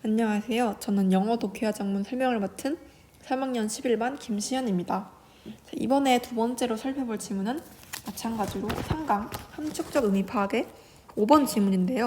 안녕하세요. 저는 영어 독해와 작문 설명을 맡은 3학년 11반 김시현입니다. 이번에 두 번째로 살펴볼 질문은 마찬가지로 3강 함축적 의미 파악의 5번 질문인데요.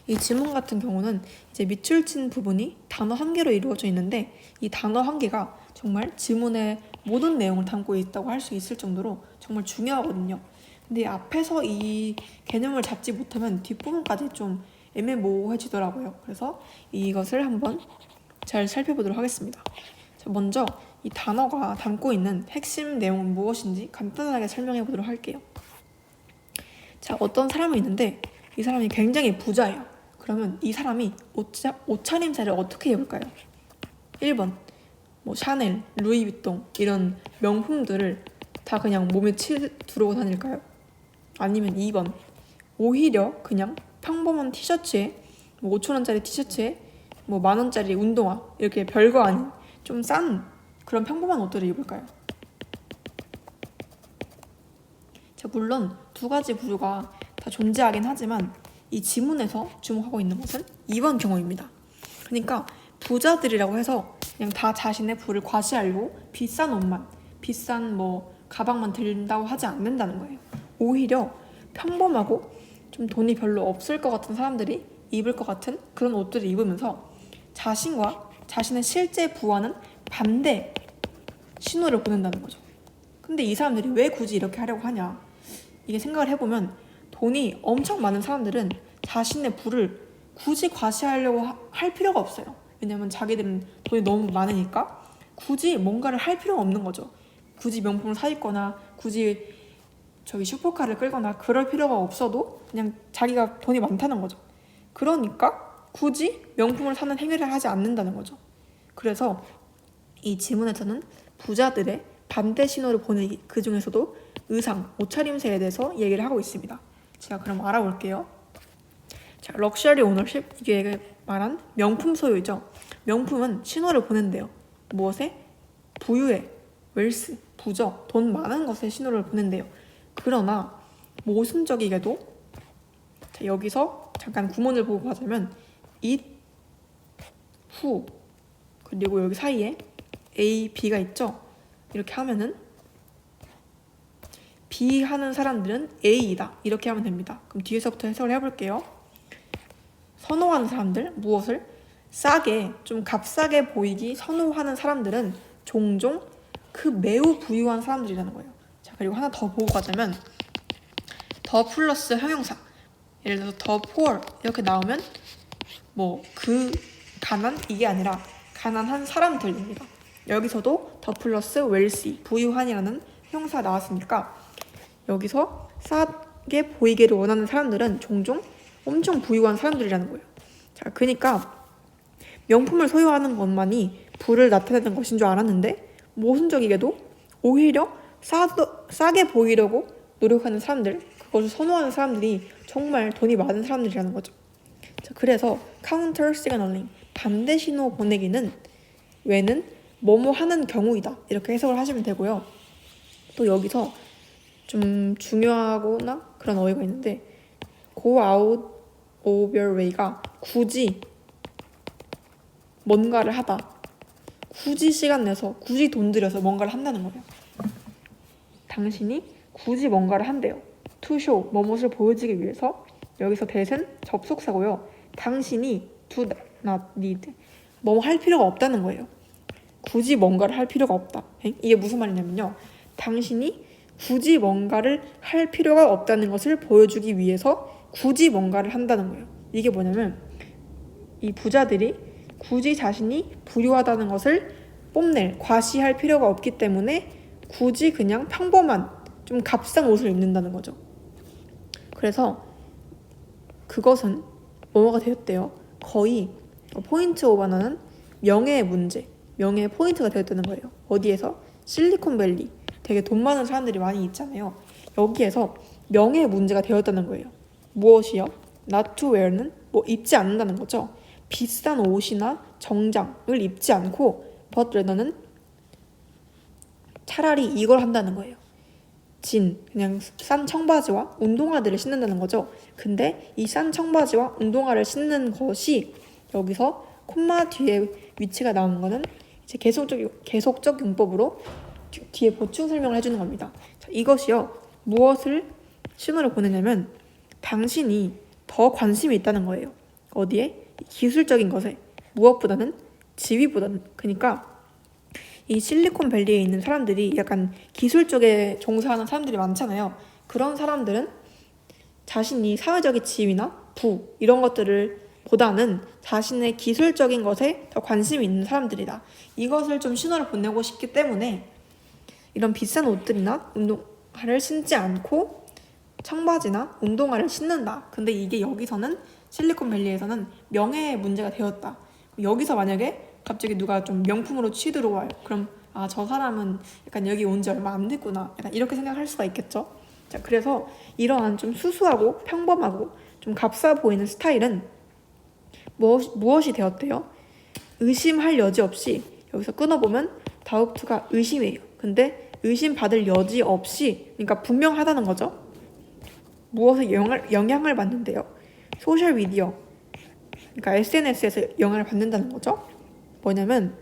이 질문 같은 경우는 이제 밑줄 친 부분이 단어 한 개로 이루어져 있는데 이 단어 한 개가 정말 질문의 모든 내용을 담고 있다고 할 수 있을 정도로 정말 중요하거든요. 근데 앞에서 이 개념을 잡지 못하면 뒷부분까지 좀 애매모호해지더라고요. 그래서 이것을 한번 잘 살펴보도록 하겠습니다. 먼저 이 단어가 담고 있는 핵심 내용은 무엇인지 간단하게 설명해 보도록 할게요. 자, 어떤 사람이 있는데 이 사람이 굉장히 부자예요. 그러면 이 사람이 옷차림새를 어떻게 입을까요? 1번 샤넬, 루이비통 이런 명품들을 다 그냥 몸에 두르고 다닐까요? 아니면 2번 오히려 그냥 평범한 티셔츠에 5,000원짜리 티셔츠에 10,000원짜리 운동화 이렇게 별거 아닌 좀 싼 그런 평범한 옷들을 입을까요? 자, 물론 두 가지 부류가 다 존재하긴 하지만 이 지문에서 주목하고 있는 것은 2번 경우입니다. 그러니까 부자들이라고 해서 그냥 다 자신의 부를 과시하려고 비싼 옷만, 비싼 가방만 들린다고 하지 않는다는 거예요. 오히려 평범하고 좀 돈이 별로 없을 것 같은 사람들이 입을 것 같은 그런 옷들을 입으면서 자신과 자신의 실제 부와는 반대 신호를 보낸다는 거죠. 근데 이 사람들이 왜 굳이 이렇게 하려고 하냐? 이게 생각을 해보면 돈이 엄청 많은 사람들은 자신의 부를 굳이 과시하려고 할 필요가 없어요. 왜냐면 자기들은 돈이 너무 많으니까 굳이 뭔가를 할 필요가 없는 거죠. 굳이 명품을 사 입거나 굳이 슈퍼카를 끌거나 그럴 필요가 없어도 그냥 자기가 돈이 많다는 거죠. 그러니까 굳이 명품을 사는 행위를 하지 않는다는 거죠. 그래서 이 지문에서는 부자들의 반대 신호를 보내기, 그 중에서도 의상, 옷차림새에 대해서 얘기를 하고 있습니다. 제가 그럼 알아볼게요. 자, 럭셔리 오너십, 이게 말한 명품 소유죠. 명품은 신호를 보낸대요. 무엇에? 부유에, 웰스, 부저, 돈 많은 것에 신호를 보낸대요. 그러나 모순적이게도 자, 여기서 잠깐 구문을 보고 가자면 it, who, 그리고 여기 사이에 A, B가 있죠. 이렇게 하면은 B 하는 사람들은 A이다 이렇게 하면 됩니다. 그럼 뒤에서부터 해석을 해볼게요. 선호하는 사람들, 무엇을? 싸게, 좀 값싸게 보이기 선호하는 사람들은 종종 그 매우 부유한 사람들이라는 거예요. 자, 그리고 하나 더 보고 가자면 더 플러스 형용사, 예를 들어서 더 poor 이렇게 나오면 그 가난 이게 아니라 가난한 사람들입니다. 여기서도 더 플러스 wealthy, 부유한이라는 형사가 나왔으니까 여기서 싸게 보이기를 원하는 사람들은 종종 엄청 부유한 사람들이라는 거예요. 자, 그러니까 명품을 소유하는 것만이 부를 나타내는 것인 줄 알았는데 모순적이게도 오히려 싸게 보이려고 노력하는 사람들, 그것을 선호하는 사람들이 정말 돈이 많은 사람들이라는 거죠. 자, 그래서 counter signaling, 반대 신호 보내기는 왜는 뭐뭐 하는 경우이다 이렇게 해석을 하시면 되고요. 또 여기서 좀 중요하거나 그런 어휘가 있는데 go out of your way가 굳이 뭔가를 하다, 굳이 시간 내서 굳이 돈 들여서 뭔가를 한다는 거예요. 당신이 굳이 뭔가를 한대요. to show, 뭐뭇을 보여주기 위해서. 여기서 that은 접속사고요. 당신이 do not need, 뭐 할 필요가 없다는 거예요. 굳이 뭔가를 할 필요가 없다. 이게 무슨 말이냐면요, 당신이 굳이 뭔가를 할 필요가 없다는 것을 보여주기 위해서 굳이 뭔가를 한다는 거예요. 이게 뭐냐면 이 부자들이 굳이 자신이 부유하다는 것을 뽐낼, 과시할 필요가 없기 때문에 굳이 그냥 평범한 좀 값싼 옷을 입는다는 거죠. 그래서 그것은 뭐가 되었대요? 거의 포인트 오버나는 명예의 문제, 명예의 포인트가 되었다는 거예요. 어디에서? 실리콘밸리, 되게 돈 많은 사람들이 많이 있잖아요. 여기에서 명예의 문제가 되었다는 거예요. 무엇이요? not to wear는 입지 않는다는 거죠. 비싼 옷이나 정장을 입지 않고 but rather는 차라리 이걸 한다는 거예요. 그냥 싼 청바지와 운동화들을 신는다는 거죠. 근데 이 싼 청바지와 운동화를 신는 것이 여기서 콤마 뒤에 위치가 나오는 거는 이제 계속적 용법으로 뒤에 보충 설명을 해주는 겁니다. 자, 이것이요, 무엇을 신호를 보내냐면 당신이 더 관심이 있다는 거예요. 어디에? 기술적인 것에. 무엇보다는 지위보다는. 그러니까 이 실리콘밸리에 있는 사람들이 약간 기술 쪽에 종사하는 사람들이 많잖아요. 그런 사람들은 자신이 사회적인 지위나 부 이런 것들을 보다는 자신의 기술적인 것에 더 관심이 있는 사람들이다. 이것을 좀 신호를 보내고 싶기 때문에 이런 비싼 옷들이나 운동화를 신지 않고 청바지나 운동화를 신는다. 근데 이게 여기서는 실리콘밸리에서는 명예의 문제가 되었다. 여기서 만약에 갑자기 누가 좀 명품으로 취들어와요. 그럼 저 사람은 약간 여기 온 지 얼마 안 됐구나. 약간 이렇게 생각할 수가 있겠죠. 자, 그래서 이러한 좀 수수하고 평범하고 좀 값싸 보이는 스타일은 무엇이 되었대요? 의심할 여지 없이, 여기서 끊어보면 다우트가 의심이에요. 근데 의심받을 여지 없이, 그러니까 분명하다는 거죠. 무엇에 영향을 받는데요? 소셜미디어, 그러니까 SNS에서 영향을 받는다는 거죠. 뭐냐면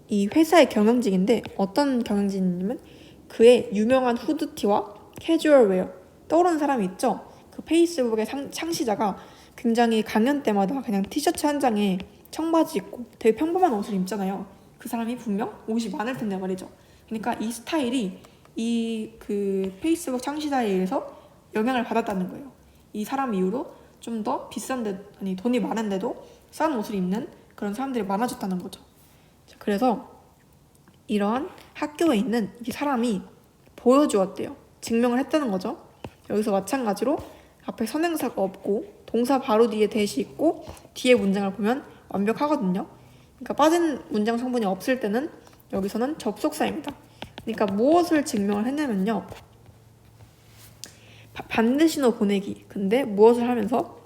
이 회사의 경영진인데, 어떤 경영진이냐면 그의 유명한 후드티와 캐주얼웨어, 떠오르는 사람이 있죠. 그 페이스북의 창시자가 굉장히 강연 때마다 그냥 티셔츠 한 장에 청바지 입고 되게 평범한 옷을 입잖아요. 그 사람이 분명 옷이 많을 텐데 말이죠. 그러니까 이 스타일이 이 그 페이스북 창시자에 의해서 영향을 받았다는 거예요. 이 사람 이후로 좀 더 비싼데, 아니 돈이 많은데도 싼 옷을 입는 그런 사람들이 많아졌다는 거죠. 그래서 이러한 학교에 있는 이 사람이 보여주었대요. 증명을 했다는 거죠. 여기서 마찬가지로 앞에 선행사가 없고 동사 바로 뒤에 대시 있고 뒤에 문장을 보면 완벽하거든요. 그러니까 빠진 문장 성분이 없을 때는 여기서는 접속사입니다. 그러니까 무엇을 증명을 했냐면요, 반대 신호 보내기. 근데 무엇을 하면서?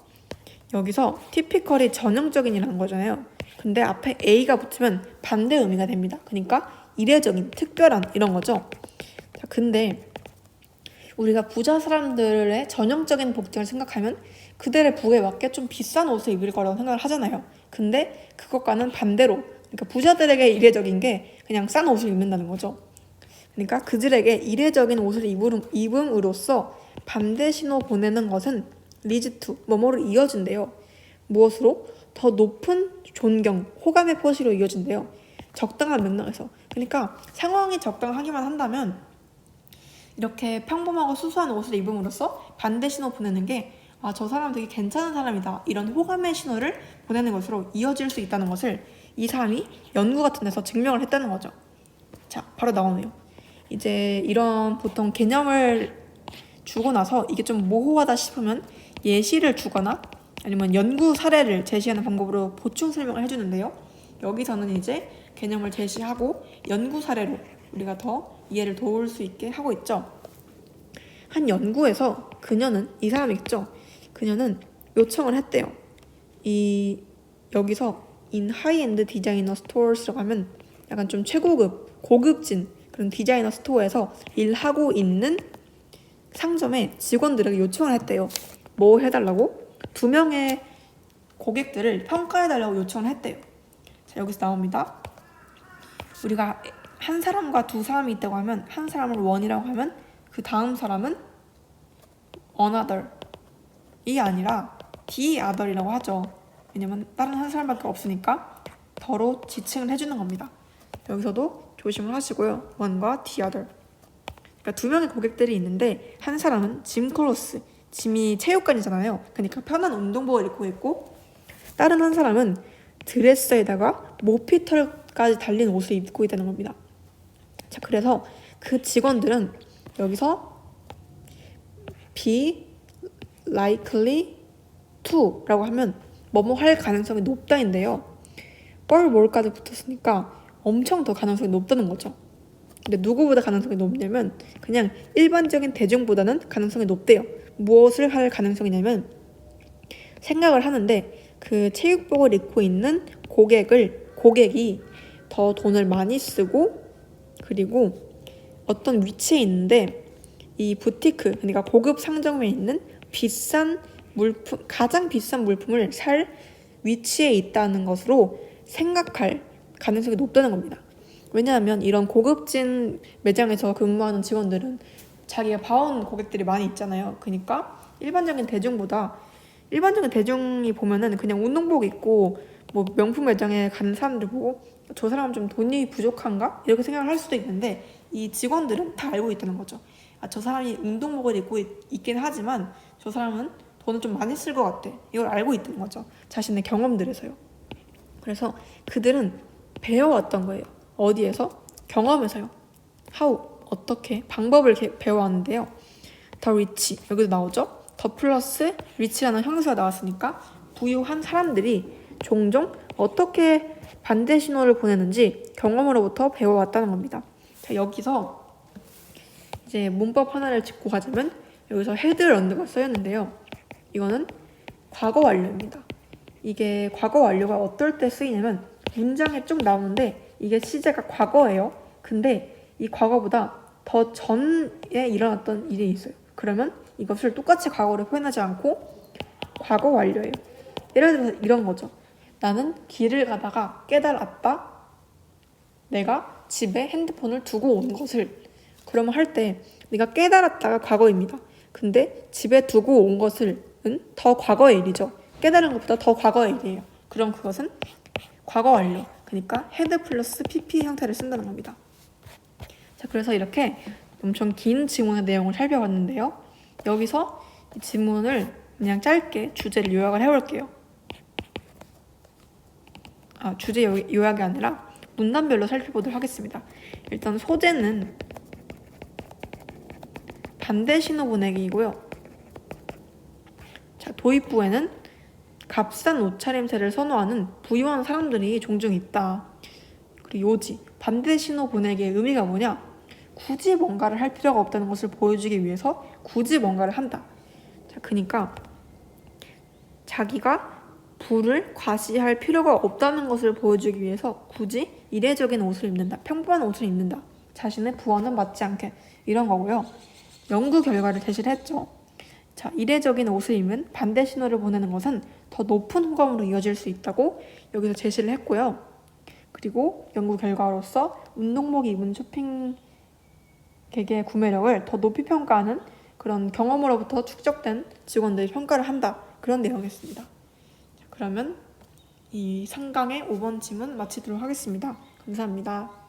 여기서 티피컬이 전형적인이라는 거잖아요. 근데 앞에 A가 붙으면 반대 의미가 됩니다. 그러니까 이례적인, 특별한 이런 거죠. 자, 근데 우리가 부자 사람들의 전형적인 복장을 생각하면 그들의 부에 맞게 좀 비싼 옷을 입을 거라고 생각을 하잖아요. 근데 그것과는 반대로, 그러니까 부자들에게 이례적인 게 그냥 싼 옷을 입는다는 거죠. 그러니까 그들에게 이례적인 옷을 입음으로써 반대 신호 보내는 것은 leads to, 뭐뭐를 이어준대요. 무엇으로? 더 높은 존경, 호감의 표시로 이어진대요. 적당한 맥락에서. 그러니까 상황이 적당하기만 한다면 이렇게 평범하고 수수한 옷을 입음으로써 반대 신호 보내는 게 저 사람 되게 괜찮은 사람이다, 이런 호감의 신호를 보내는 것으로 이어질 수 있다는 것을 이 사람이 연구 같은 데서 증명을 했다는 거죠. 자, 바로 나오네요. 이제 이런 보통 개념을 주고 나서 이게 좀 모호하다 싶으면 예시를 주거나 아니면 연구 사례를 제시하는 방법으로 보충 설명을 해주는데요. 여기서는 이제 개념을 제시하고 연구 사례로 우리가 더 이해를 도울 수 있게 하고 있죠. 한 연구에서 그녀는, 이 사람이 있죠. 그녀는 요청을 했대요. 여기서 in high-end designer stores라고 하면 약간 좀 최고급, 고급진 그런 디자이너 스토어에서 일하고 있는 상점의 직원들에게 요청을 했대요. 뭐 해달라고? 2명의 고객들을 평가해달라고 요청을 했대요. 자, 여기서 나옵니다. 우리가 한 사람과 두 사람이 있다고 하면, 한 사람을 one이라고 하면 그 다음 사람은 another 이 아니라 the other이라고 하죠. 왜냐면 다른 한 사람밖에 없으니까 더로 지칭을 해주는 겁니다. 여기서도 조심을 하시고요. one과 the other. 그러니까 2명의 고객들이 있는데 한 사람은 짐 클로스, 짐이 체육관이잖아요. 그러니까 편한 운동복을 입고 있고, 다른 한 사람은 드레스에다가 모피털까지 달린 옷을 입고 있다는 겁니다. 자, 그래서 그 직원들은 여기서 be likely to 라고 하면 뭐뭐 할 가능성이 높다인데요. 뭘까지 붙었으니까 엄청 더 가능성이 높다는 거죠. 근데 누구보다 가능성이 높냐면 그냥 일반적인 대중보다는 가능성이 높대요. 무엇을 할 가능성이냐면, 생각을 하는데 그 체육복을 입고 있는 고객이 더 돈을 많이 쓰고, 그리고 어떤 위치에 있는데 이 부티크, 그러니까 고급 상점에 있는 비싼 가장 비싼 물품을 살 위치에 있다는 것으로 생각할 가능성이 높다는 겁니다. 왜냐하면 이런 고급진 매장에서 근무하는 직원들은 자기가 봐온 고객들이 많이 있잖아요. 그러니까 일반적인 대중이 보면은 그냥 운동복 입고 뭐 명품 매장에 가는 사람들 보고 저 사람은 좀 돈이 부족한가? 이렇게 생각을 할 수도 있는데 이 직원들은 다 알고 있다는 거죠. 저 사람이 운동복을 입고 있긴 하지만 저 사람은 돈을 좀 많이 쓸 것 같아. 이걸 알고 있다는 거죠. 자신의 경험들에서요. 그래서 그들은 배워왔던 거예요. 어디에서? 경험에서요. How? 어떻게? 방법을 배워왔는데요. 더 리치, 여기도 나오죠? 더 플러스 리치라는 형용사가 나왔으니까 부유한 사람들이 종종 어떻게 반대 신호를 보내는지 경험으로부터 배워왔다는 겁니다. 자, 여기서 이제 문법 하나를 짚고 가자면 여기서 헤드 런드가 쓰였는데요. 이거는 과거 완료입니다. 이게 과거 완료가 어떨 때 쓰이냐면 문장에 쭉 나오는데 이게 시제가 과거예요. 근데 이 과거보다 더 전에 일어났던 일이 있어요. 그러면 이것을 똑같이 과거로 표현하지 않고 과거 완료예요. 예를 들어서 이런 거죠. 나는 길을 가다가 깨달았다. 내가 집에 핸드폰을 두고 온 것을. 그러면 할 때 내가 깨달았다가 과거입니다. 근데 집에 두고 온 것은 더 과거의 일이죠. 깨달은 것보다 더 과거의 일이에요. 그럼 그것은 과거 완료. 그러니까 헤드 플러스 PP 형태를 쓴다는 겁니다. 자, 그래서 이렇게 엄청 긴 지문의 내용을 살펴봤는데요. 여기서 이 지문을 그냥 짧게 주제를 요약을 해볼게요. 주제 요약이 아니라 문단별로 살펴보도록 하겠습니다. 일단 소재는 반대 신호 보내기이고요. 자, 도입부에는 값싼 옷차림새를 선호하는 부유한 사람들이 종종 있다. 그리고 요지, 반대 신호 보내기의 의미가 뭐냐? 굳이 뭔가를 할 필요가 없다는 것을 보여주기 위해서 굳이 뭔가를 한다. 자, 그러니까 자기가 부를 과시할 필요가 없다는 것을 보여주기 위해서 굳이 이례적인 옷을 입는다. 평범한 옷을 입는다. 자신의 부와는 맞지 않게. 이런 거고요. 연구 결과를 제시를 했죠. 자, 이례적인 옷을 입은 반대 신호를 보내는 것은 더 높은 호감으로 이어질 수 있다고 여기서 제시를 했고요. 그리고 연구 결과로서 운동복 입은 쇼핑객의 구매력을 더 높이 평가하는 그런 경험으로부터 축적된 직원들이 평가를 한다. 그런 내용이었습니다. 자, 그러면 이 3강의 5번 지문 마치도록 하겠습니다. 감사합니다.